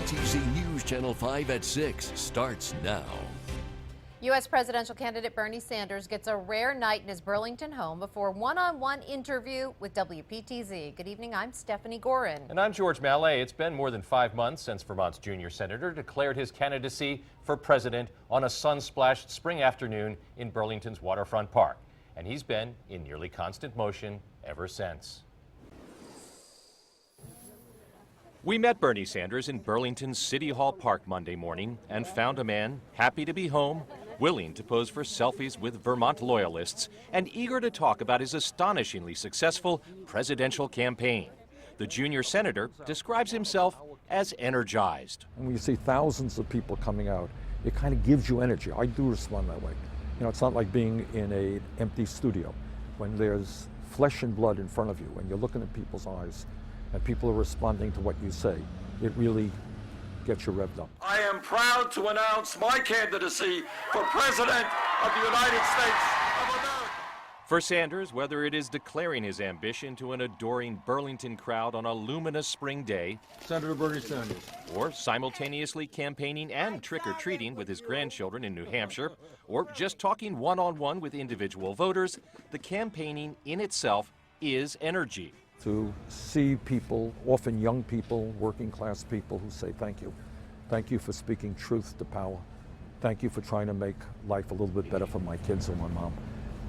WPTZ News Channel 5 at 6 starts now. U.S. presidential candidate Bernie Sanders gets a rare night in his Burlington home before a one-on-one interview with WPTZ. Good evening, I'm Stephanie Gorin. And I'm George Mallet. It's been more than 5 months since Vermont's junior senator declared his candidacy for president on a sun-splashed spring afternoon in Burlington's waterfront park. And he's been in nearly constant motion ever since. We met Bernie Sanders in Burlington's City Hall Park Monday morning and found a man happy to be home, willing to pose for selfies with Vermont loyalists, and eager to talk about his astonishingly successful presidential campaign. The junior senator describes himself as energized. When you see thousands of people coming out, it kind of gives you energy. I do respond that way. You know, it's not like being in an empty studio. When there's flesh and blood in front of you, and you're looking at people's eyes, and people are responding to what you say, it really gets you revved up. I am proud to announce my candidacy for President of the United States of America. For Sanders, whether it is declaring his ambition to an adoring Burlington crowd on a luminous spring day, Senator Bernie Sanders, or simultaneously campaigning and trick-or-treating with his grandchildren in New Hampshire, or just talking one-on-one with individual voters, the campaigning in itself is energy. To see people, often young people, working class people, who say thank you. Thank you for speaking truth to power. Thank you for trying to make life a little bit better for my kids and my mom.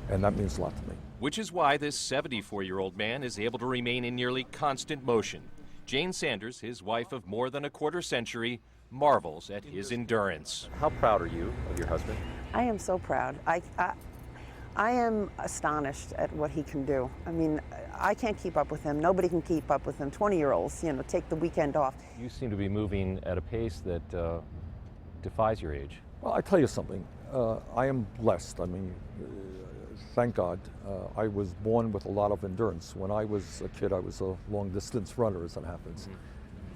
And that means a lot to me. Which is why this 74-year-old man is able to remain in nearly constant motion. Jane Sanders, his wife of more than a quarter century, marvels at his endurance. How proud are you of your husband? I am so proud. I am astonished at what he can do. I mean, I can't keep up with him. Nobody can keep up with him. 20-year-olds, you know, take the weekend off. You seem to be moving at a pace that defies your age. Well, I tell you something. I am blessed. I mean, thank God. I was born with a lot of endurance. When I was a kid, I was a long-distance runner, as it happens.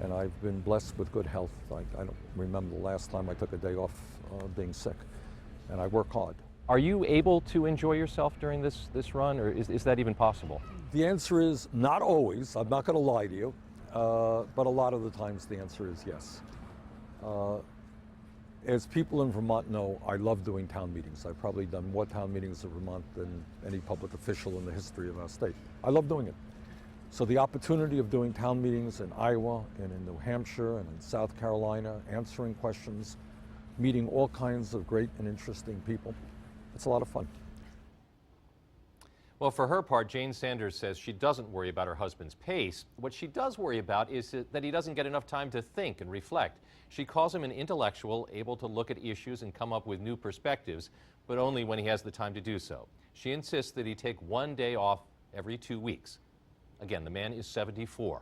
And I've been blessed with good health. I don't remember the last time I took a day off being sick. And I work hard. Are you able to enjoy yourself during this run, or is that even possible? The answer is not always. I'm not going to lie to you. But a lot of the times the answer is yes. As people in Vermont know, I love doing town meetings. I've probably done more town meetings in Vermont than any public official in the history of our state. I love doing it. So the opportunity of doing town meetings in Iowa and in New Hampshire and in South Carolina, answering questions, meeting all kinds of great and interesting people, it's a lot of fun. Well, for her part, Jane Sanders says she doesn't worry about her husband's pace. What she does worry about is that he doesn't get enough time to think and reflect. She calls him an intellectual, able to look at issues and come up with new perspectives, but only when he has the time to do so. She insists that he take one day off every 2 weeks. Again, the man is 74.